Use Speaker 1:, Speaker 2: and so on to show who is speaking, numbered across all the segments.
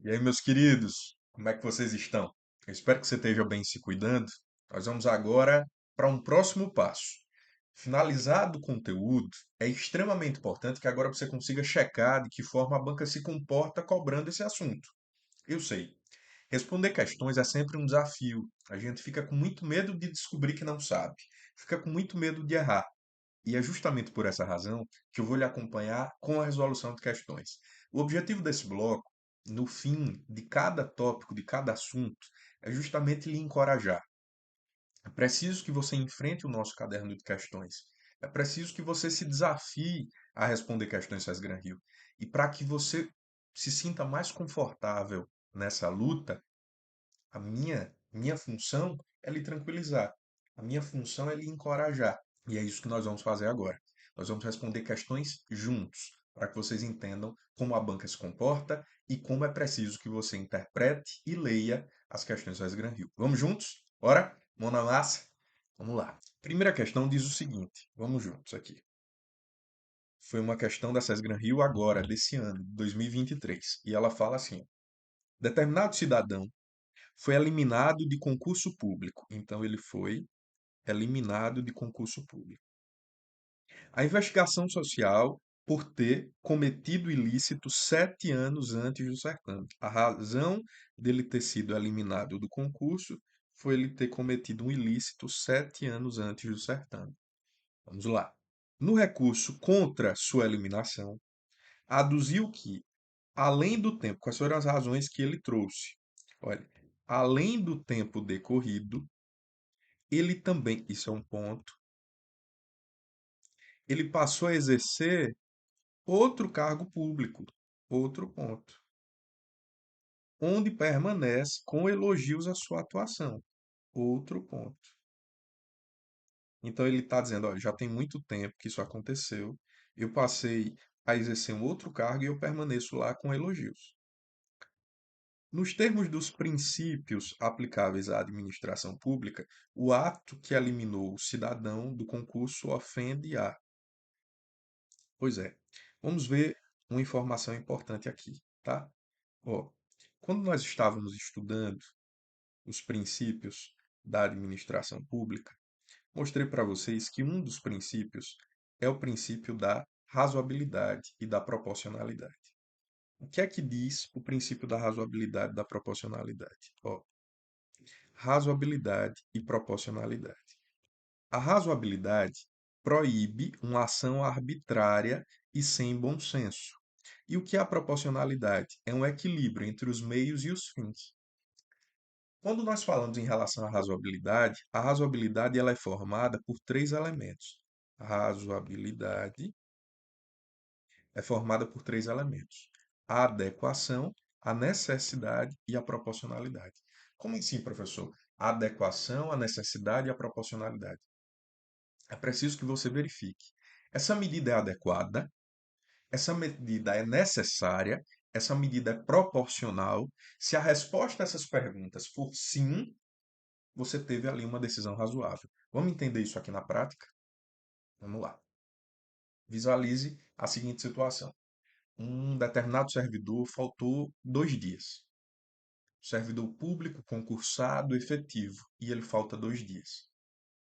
Speaker 1: E aí, meus queridos, como é que vocês estão? Eu espero que você esteja bem se cuidando. Nós vamos agora para um próximo passo. Finalizado o conteúdo, é extremamente importante que agora você consiga checar de que forma a banca se comporta cobrando esse assunto. Eu sei, responder questões é sempre um desafio. A gente fica com muito medo de descobrir que não sabe, fica com muito medo de errar. E é justamente por essa razão que eu vou lhe acompanhar com a resolução de questões. O objetivo desse bloco, no fim de cada tópico, de cada assunto, é justamente lhe encorajar. É preciso que você enfrente o nosso caderno de questões. É preciso que você se desafie a responder questões SES Gran Rio. E para que você se sinta mais confortável nessa luta, a minha função é lhe tranquilizar. A minha função é lhe encorajar. E é isso que nós vamos fazer agora. Nós vamos responder questões juntos, para que vocês entendam como a banca se comporta e como é preciso que você interprete e leia as questões do Gran Rio. Vamos juntos? Bora? Mão na massa? Vamos lá. Primeira questão diz o seguinte: vamos juntos aqui. Foi uma questão da SES Gran Rio agora, desse ano, 2023. E ela fala assim: determinado cidadão foi eliminado de concurso público. Então, ele foi eliminado de concurso público. A investigação social por ter cometido ilícito 7 anos antes do certame. A razão dele ter sido eliminado do concurso foi ele ter cometido um ilícito 7 anos antes do certame. Vamos lá. No recurso contra sua eliminação, aduziu que, além do tempo, quais foram as razões que ele trouxe? Olha, além do tempo decorrido, ele também, isso é um ponto, ele passou a exercer outro cargo público, outro ponto, onde permanece com elogios à sua atuação, outro ponto. Então ele está dizendo, olha, já tem muito tempo que isso aconteceu, eu passei a exercer um outro cargo e eu permaneço lá com elogios. Nos termos dos princípios aplicáveis à administração pública, o ato que eliminou o cidadão do concurso ofende a. Pois é. Vamos ver uma informação importante aqui, tá? Ó, quando nós estávamos estudando os princípios da administração pública, mostrei para vocês que um dos princípios é o princípio da razoabilidade e da proporcionalidade. O que é que diz o princípio da razoabilidade e da proporcionalidade? Ó, razoabilidade e proporcionalidade. A razoabilidade proíbe uma ação arbitrária e sem bom senso. E o que é a proporcionalidade? É um equilíbrio entre os meios e os fins. Quando nós falamos em relação à razoabilidade, a razoabilidade ela é formada por três elementos. A razoabilidade é formada por três elementos: a adequação, a necessidade e a proporcionalidade. Como assim, professor? A adequação, a necessidade e a proporcionalidade. É preciso que você verifique. Essa medida é adequada, essa medida é necessária, essa medida é proporcional. Se a resposta a essas perguntas for sim, você teve ali uma decisão razoável. Vamos entender isso aqui na prática? Vamos lá. Visualize a seguinte situação. Um determinado servidor faltou 2 dias. Servidor público, concursado, efetivo. E ele falta 2 dias.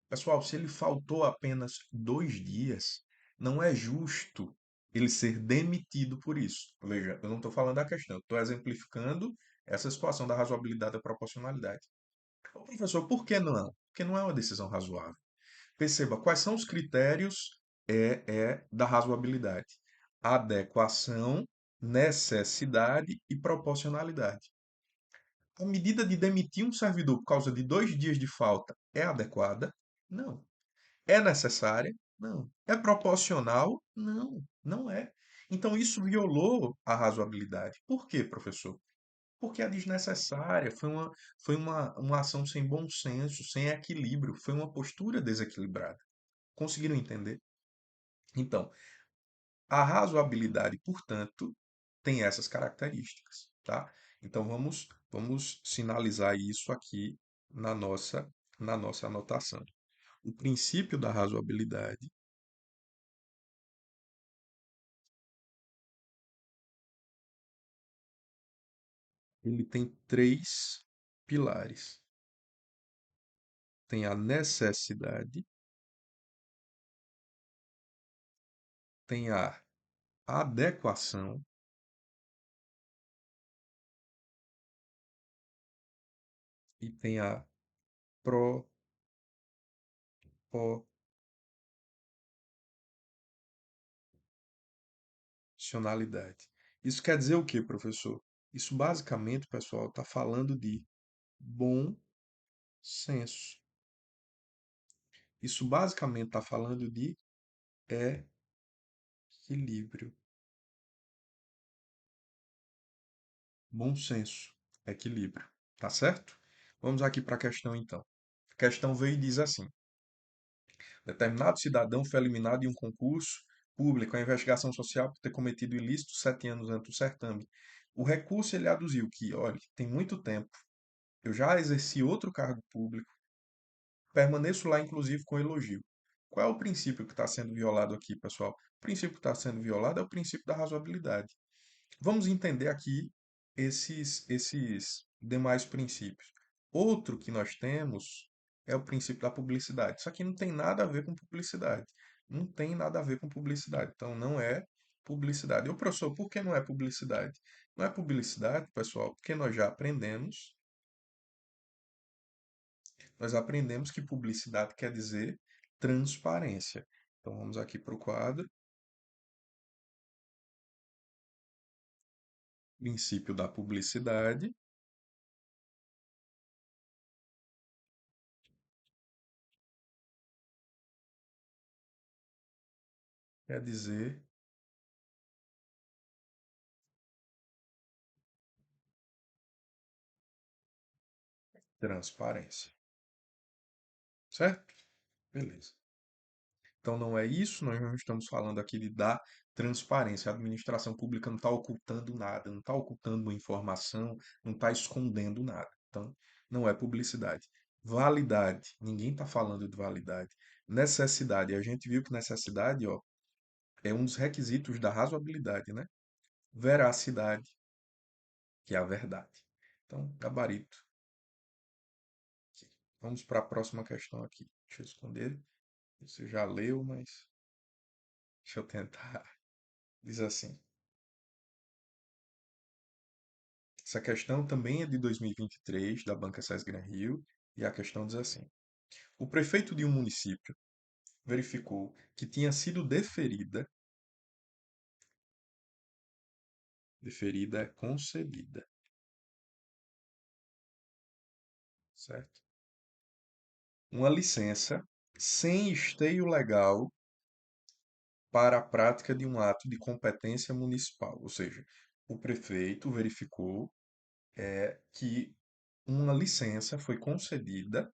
Speaker 1: Pessoal, se ele faltou apenas 2 dias, não é justo ele ser demitido por isso. Veja, eu não estou falando da questão, estou exemplificando essa situação da razoabilidade e da proporcionalidade. Ô, professor, por que não? Porque não é uma decisão razoável. Perceba quais são os critérios da razoabilidade: adequação, necessidade e proporcionalidade. A medida de demitir um servidor por causa de 2 dias de falta é adequada? Não. É necessária? Não. É proporcional? Não, não é. Então isso violou a razoabilidade. Por quê, professor? Porque é desnecessária, foi uma ação sem bom senso, sem equilíbrio, foi uma postura desequilibrada. Conseguiram entender? Então, a razoabilidade, portanto, tem essas características, tá? Então vamos sinalizar isso aqui na nossa anotação. O princípio da razoabilidade Ele tem três pilares. Tem a necessidade, tem a adequação e tem a proporcionalidade. Isso quer dizer o quê, professor? Isso basicamente, pessoal, está falando de bom senso. Isso basicamente está falando de equilíbrio. Bom senso, equilíbrio. Tá certo? Vamos aqui para a questão então. A questão veio e diz assim: determinado cidadão foi eliminado em um concurso público, a investigação social por ter cometido ilícito 7 anos antes do certame. O recurso ele aduziu que, olha, tem muito tempo, eu já exerci outro cargo público, permaneço lá inclusive com elogio. Qual é o princípio que está sendo violado aqui, pessoal? O princípio que está sendo violado é o princípio da razoabilidade. Vamos entender aqui esses demais princípios. Outro que nós temos é o princípio da publicidade. Isso aqui não tem nada a ver com publicidade. Não tem nada a ver com publicidade. Então, não é publicidade. E o professor, por que não é publicidade? Não é publicidade, pessoal, porque nós aprendemos que publicidade quer dizer transparência. Então, vamos aqui para o quadro. Princípio da publicidade quer dizer transparência. Certo? Beleza. Então não é isso, nós não estamos falando aqui de dar transparência. A administração pública não está ocultando nada, não está ocultando uma informação, não está escondendo nada. Então não é publicidade. Validade, ninguém está falando de validade. Necessidade, a gente viu que necessidade, ó, é um dos requisitos da razoabilidade, né? Veracidade, que é a verdade. Então, gabarito. Aqui. Vamos para a próxima questão aqui. Deixa eu esconder. Você já leu, mas deixa eu tentar. Diz assim: essa questão também é de 2023, da Banca SES Gran Rio, e a questão diz assim: o prefeito de um município verificou que tinha sido deferida é concedida, certo? Uma licença sem esteio legal para a prática de um ato de competência municipal, ou seja, o prefeito verificou que uma licença foi concedida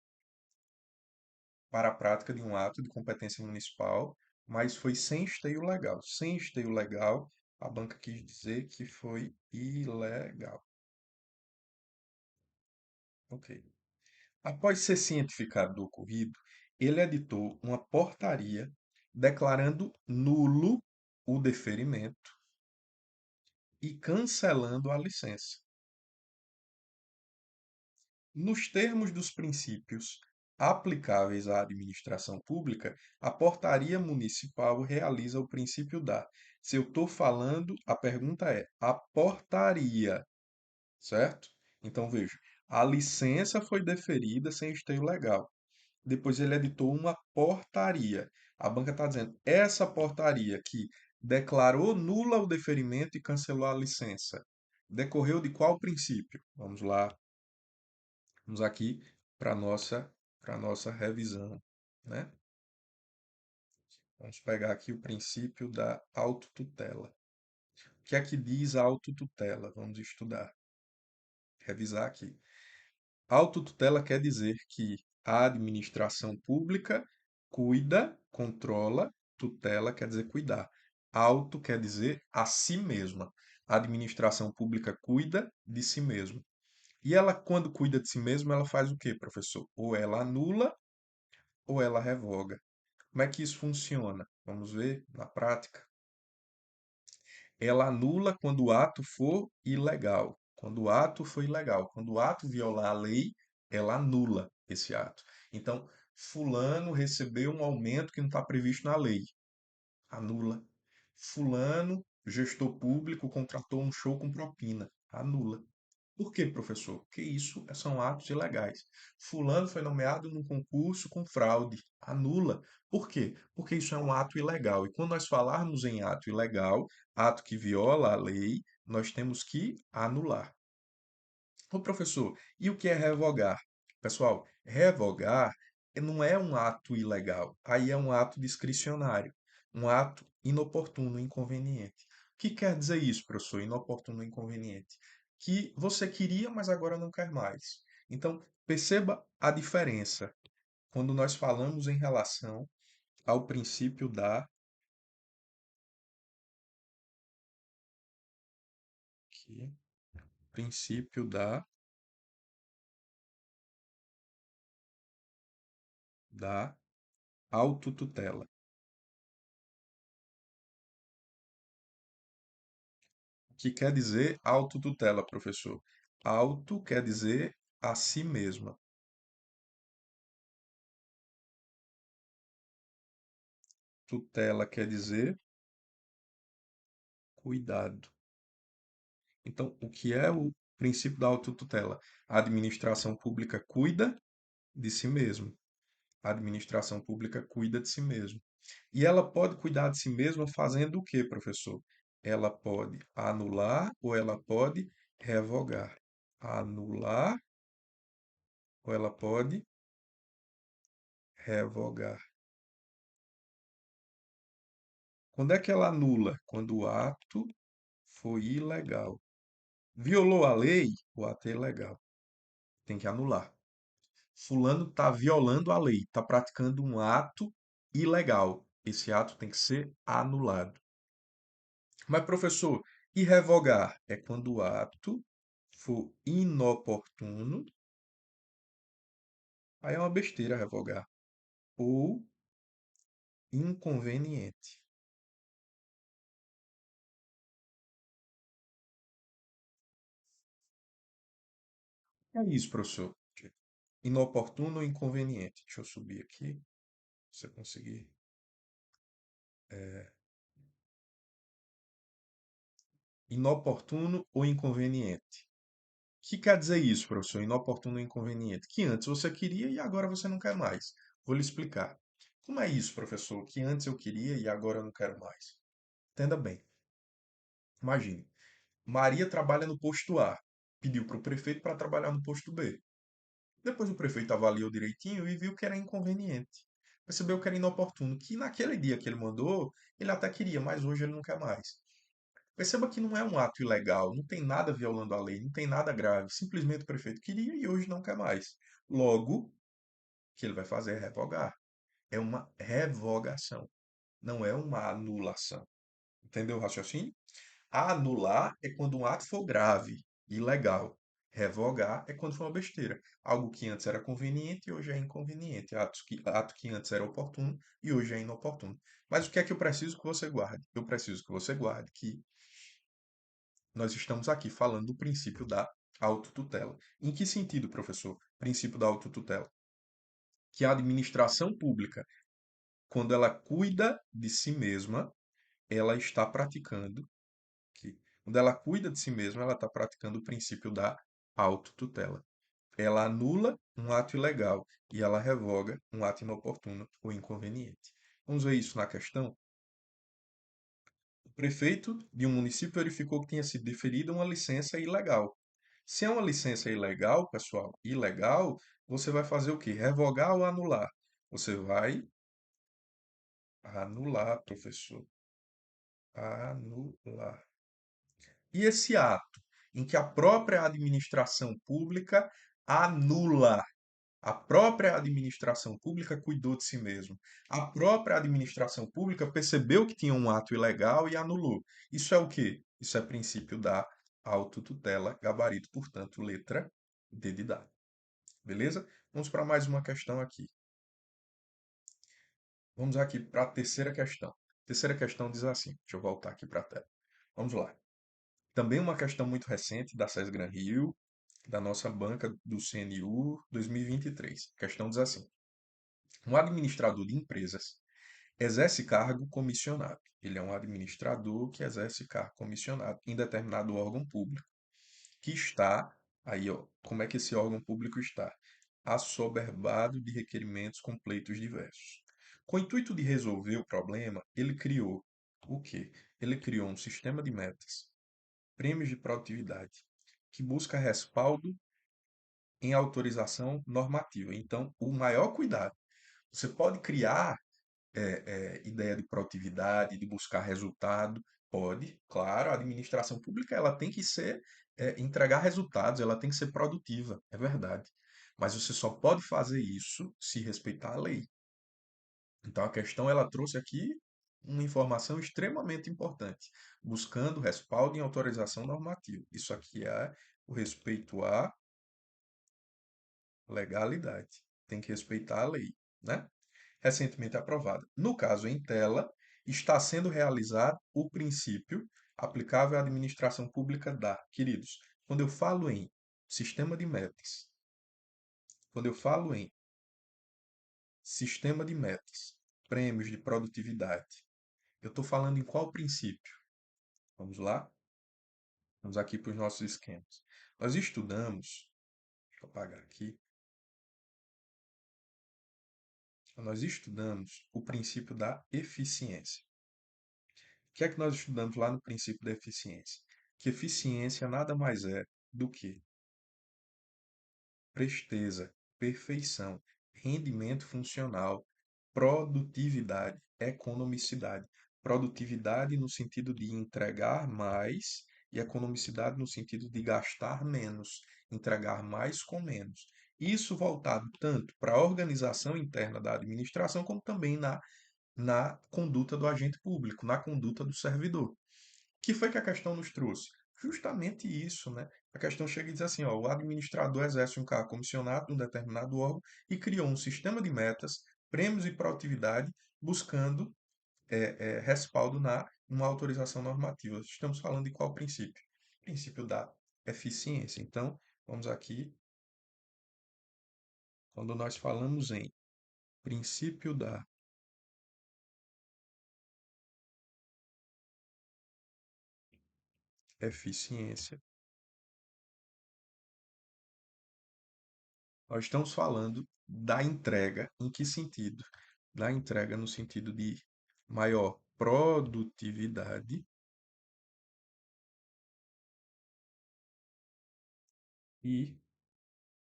Speaker 1: para a prática de um ato de competência municipal, mas foi sem esteio legal. Sem esteio legal, a banca quis dizer que foi ilegal. Ok. Após ser cientificado do ocorrido, ele editou uma portaria declarando nulo o deferimento e cancelando a licença. Nos termos dos princípios aplicáveis à administração pública, a portaria municipal realiza o princípio da. Se eu estou falando, a pergunta é: a portaria, certo? Então veja, a licença foi deferida sem esteio legal. Depois ele editou uma portaria. A banca está dizendo: essa portaria que declarou nula o deferimento e cancelou a licença decorreu de qual princípio? Vamos lá. Vamos aqui para nossa revisão, né? Vamos pegar aqui o princípio da autotutela. O que é que diz a autotutela? Vamos estudar, revisar aqui. Autotutela quer dizer que a administração pública cuida, controla, tutela quer dizer cuidar. Auto quer dizer a si mesma. A administração pública cuida de si mesma. E ela, quando cuida de si mesma, ela faz o quê, professor? Ou ela anula ou ela revoga. Como é que isso funciona? Vamos ver na prática. Ela anula quando o ato for ilegal. Quando o ato foi ilegal. Quando o ato violar a lei, ela anula esse ato. Então, fulano recebeu um aumento que não está previsto na lei. Anula. Fulano, gestor público, contratou um show com propina. Anula. Por quê, professor? Porque isso são atos ilegais. Fulano foi nomeado num concurso com fraude. Anula. Por quê? Porque isso é um ato ilegal. E quando nós falarmos em ato ilegal, ato que viola a lei, nós temos que anular. Ô, professor, e o que é revogar? Pessoal, revogar não é um ato ilegal. Aí é um ato discricionário, um ato inoportuno, inconveniente. O que quer dizer isso, professor? Inoportuno, inconveniente. Que você queria, mas agora não quer mais. Então, perceba a diferença quando nós falamos em relação ao princípio aqui, princípio da autotutela. O que quer dizer autotutela, professor? Auto quer dizer a si mesma. Tutela quer dizer cuidado. Então, o que é o princípio da autotutela? A administração pública cuida de si mesma. A administração pública cuida de si mesma. E ela pode cuidar de si mesma fazendo o quê, professor? Ela pode anular ou ela pode revogar. Anular ou ela pode revogar. Quando é que ela anula? Quando o ato foi ilegal. Violou a lei, o ato é ilegal. Tem que anular. Fulano está violando a lei, está praticando um ato ilegal. Esse ato tem que ser anulado. Mas, professor, e revogar? É quando o ato for inoportuno, aí é uma besteira revogar, ou inconveniente. É isso, professor. Inoportuno ou inconveniente? Deixa eu subir aqui, se você conseguir. É, inoportuno ou inconveniente? O que quer dizer isso, professor? Inoportuno ou inconveniente? Que antes você queria e agora você não quer mais. Vou lhe explicar. Como é isso, professor? Que antes eu queria e agora eu não quero mais. Entenda bem. Imagine. Maria trabalha no posto A. Pediu para o prefeito para trabalhar no posto B. Depois o prefeito avaliou direitinho e viu que era inconveniente. Percebeu que era inoportuno, que naquele dia que ele mandou, ele até queria, mas hoje ele não quer mais. Perceba que não é um ato ilegal, não tem nada violando a lei, não tem nada grave. Simplesmente o prefeito queria e hoje não quer mais. Logo, o que ele vai fazer é revogar. É uma revogação, não é uma anulação. Entendeu o raciocínio? Anular é quando um ato for grave, ilegal. Revogar é quando for uma besteira. Algo que antes era conveniente e hoje é inconveniente. Ato que antes era oportuno e hoje é inoportuno. Mas o que é que eu preciso que você guarde? Eu preciso que você guarde que nós estamos aqui falando do princípio da autotutela. Em que sentido, professor? Princípio da autotutela. Que a administração pública, quando ela cuida de si mesma, ela está praticando, que, quando ela cuida de si mesma, ela está praticando o princípio da autotutela. Ela anula um ato ilegal e ela revoga um ato inoportuno ou inconveniente. Vamos ver isso na questão? O prefeito de um município verificou que tinha sido deferida uma licença ilegal. Se é uma licença ilegal, pessoal, ilegal, você vai fazer o quê? Revogar ou anular? Você vai anular, professor. Anular. E esse ato em que a própria administração pública anula, a própria administração pública cuidou de si mesma. A própria administração pública percebeu que tinha um ato ilegal e anulou. Isso é o quê? Isso é princípio da autotutela, gabarito, portanto, letra D de dado. Beleza? Vamos para mais uma questão aqui. Vamos aqui para a terceira questão. A terceira questão diz assim: deixa eu voltar aqui para a tela. Vamos lá. Também uma questão muito recente da SESGRAN Rio, da nossa banca do CNU 2023. A questão diz assim: um administrador de empresas exerce cargo comissionado. Ele é um administrador que exerce cargo comissionado em determinado órgão público, que está, aí, ó, como é que esse órgão público está? Assoberbado de requerimentos com pleitos diversos. Com o intuito de resolver o problema, ele criou o quê? Ele criou um sistema de metas, prêmios de produtividade, que busca respaldo em autorização normativa. Então, o maior cuidado. Você pode criar ideia de produtividade, de buscar resultado, pode, claro, a administração pública ela tem que ser entregar resultados, ela tem que ser produtiva, é verdade. Mas você só pode fazer isso se respeitar a lei. Então a questão ela trouxe aqui uma informação extremamente importante, buscando respaldo em autorização normativa. Isso aqui é o respeito à legalidade. Tem que respeitar a lei, né? Recentemente aprovada. No caso em tela, está sendo realizado o princípio aplicável à administração pública da. Queridos, quando eu falo em sistema de metas, quando eu falo em sistema de metas, prêmios de produtividade, eu estou falando em qual princípio? Vamos lá? Vamos aqui para os nossos esquemas. Nós estudamos, deixa eu apagar aqui, nós estudamos o princípio da eficiência. O que é que nós estudamos lá no princípio da eficiência? Que eficiência nada mais é do que presteza, perfeição, rendimento funcional, produtividade, economicidade. Produtividade no sentido de entregar mais e economicidade no sentido de gastar menos, entregar mais com menos. Isso voltado tanto para a organização interna da administração, como também na conduta do agente público, na conduta do servidor. Que foi que a questão nos trouxe? Justamente isso, né? A questão chega e diz assim, ó, o administrador exerce um cargo comissionado num determinado órgão e criou um sistema de metas, prêmios e produtividade, buscando respaldo na uma autorização normativa. Estamos falando de qual princípio? Princípio da eficiência. Então, vamos aqui, quando nós falamos em princípio da eficiência, nós estamos falando da entrega. Em que sentido? Da entrega no sentido de maior produtividade e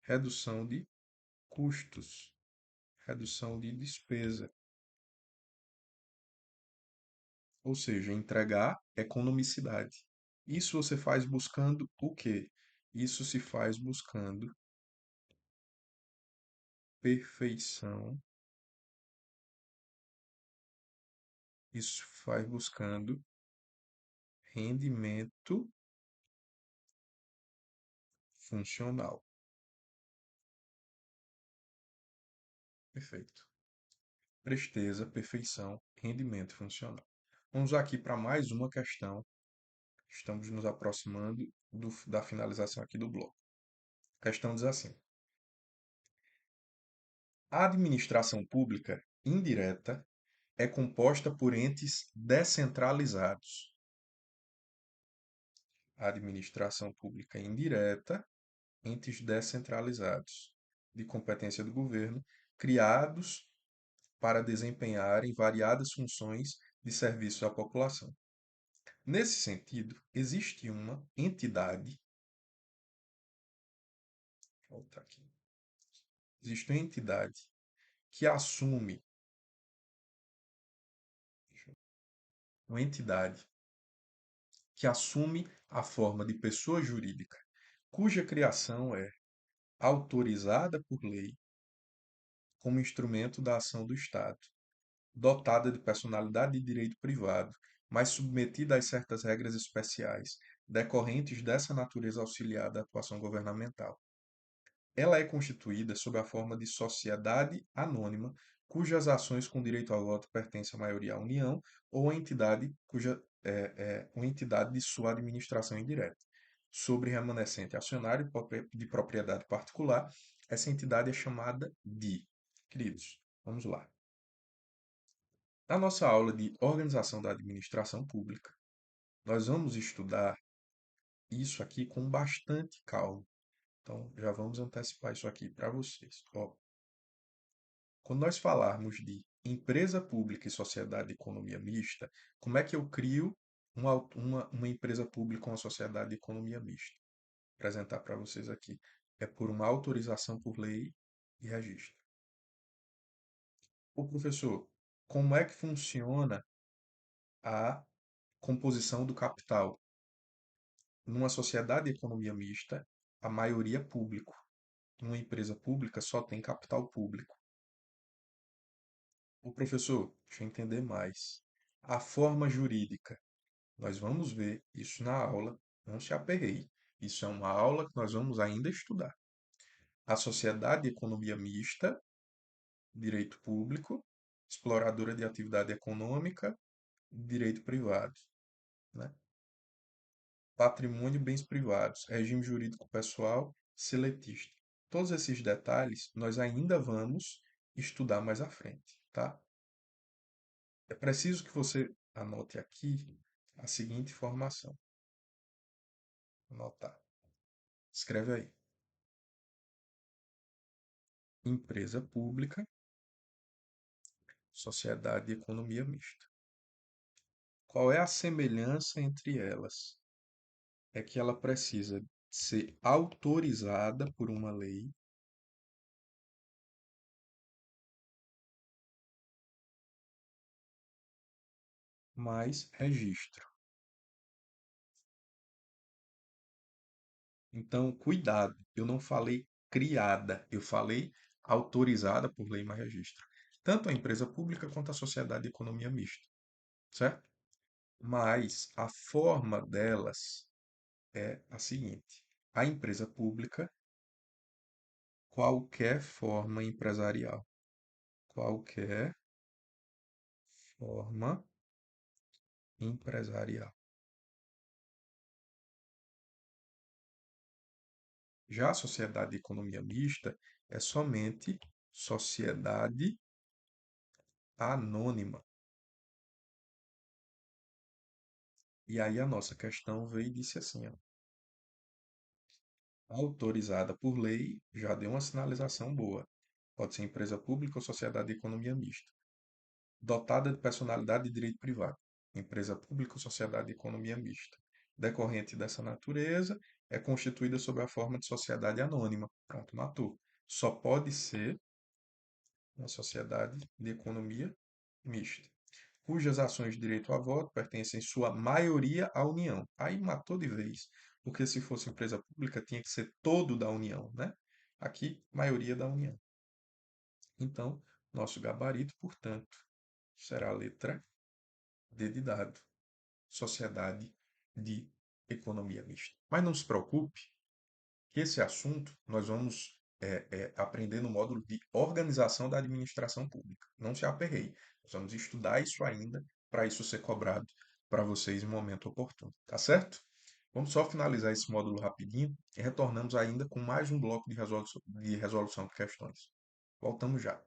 Speaker 1: redução de custos, redução de despesa. Ou seja, entregar economicidade. Isso você faz buscando o quê? Isso se faz buscando perfeição. Isso faz buscando rendimento funcional. Perfeito. Presteza, perfeição, rendimento funcional. Vamos aqui para mais uma questão. Estamos nos aproximando da finalização aqui do bloco. A questão diz assim: a administração pública indireta é composta por entes descentralizados. A administração pública indireta, entes descentralizados, de competência do governo, criados para desempenharem variadas funções de serviço à população. Nesse sentido, existe uma entidade, vou voltar aqui, existe uma entidade que assume, uma entidade que assume a forma de pessoa jurídica, cuja criação é autorizada por lei como instrumento da ação do Estado, dotada de personalidade de direito privado, mas submetida a certas regras especiais, decorrentes dessa natureza auxiliar da atuação governamental. Ela é constituída sob a forma de sociedade anônima, cujas ações com direito ao voto pertencem à maioria à União, ou à entidade cuja uma entidade de sua administração indireta. Sobre remanescente acionário de propriedade particular, essa entidade é chamada de. Queridos, vamos lá. Na nossa aula de organização da administração pública, nós vamos estudar isso aqui com bastante calma. Então, já vamos antecipar isso aqui para vocês. Ó, quando nós falarmos de empresa pública e sociedade de economia mista, como é que eu crio uma empresa pública com uma sociedade de economia mista? Vou apresentar para vocês aqui. É por uma autorização por lei e registro. O professor, como é que funciona a composição do capital? Numa sociedade de economia mista, a maioria é público. Numa empresa pública só tem capital público. O professor, deixa eu entender mais. A forma jurídica. Nós vamos ver isso na aula. Não se aperreie. Isso é uma aula que nós vamos ainda estudar. A sociedade de economia mista, direito público, exploradora de atividade econômica, direito privado, né? Patrimônio e bens privados, regime jurídico pessoal, seletista. Todos esses detalhes nós ainda vamos estudar mais à frente, tá? É preciso que você anote aqui a seguinte informação. Anotar. Escreve aí. Empresa pública, sociedade de economia mista. Qual é a semelhança entre elas? É que ela precisa ser autorizada por uma lei, mais registro. Então, cuidado, eu não falei criada, eu falei autorizada por lei mais registro. Tanto a empresa pública quanto a sociedade de economia mista, certo? Mas a forma delas é a seguinte: a empresa pública, qualquer forma empresarial, qualquer forma empresarial. Já a sociedade de economia mista é somente sociedade anônima. E aí a nossa questão veio e disse assim, ó, autorizada por lei, já deu uma sinalização boa. Pode ser empresa pública ou sociedade de economia mista. Dotada de personalidade de direito privado. Empresa pública ou sociedade de economia mista. Decorrente dessa natureza, é constituída sob a forma de sociedade anônima. Pronto, matou. Só pode ser uma sociedade de economia mista, cujas ações de direito a voto pertencem em sua maioria à União. Aí matou de vez, porque se fosse empresa pública tinha que ser todo da União, né? Aqui, maioria da União. Então, nosso gabarito, portanto, será a letra D de dado, Sociedade de Economia Mista. Mas não se preocupe, que esse assunto nós vamos aprender no módulo de organização da administração pública. Não se aperreie. Nós vamos estudar isso ainda para isso ser cobrado para vocês em momento oportuno. Tá certo? Vamos só finalizar esse módulo rapidinho e retornamos ainda com mais um bloco de resolução de questões. Voltamos já.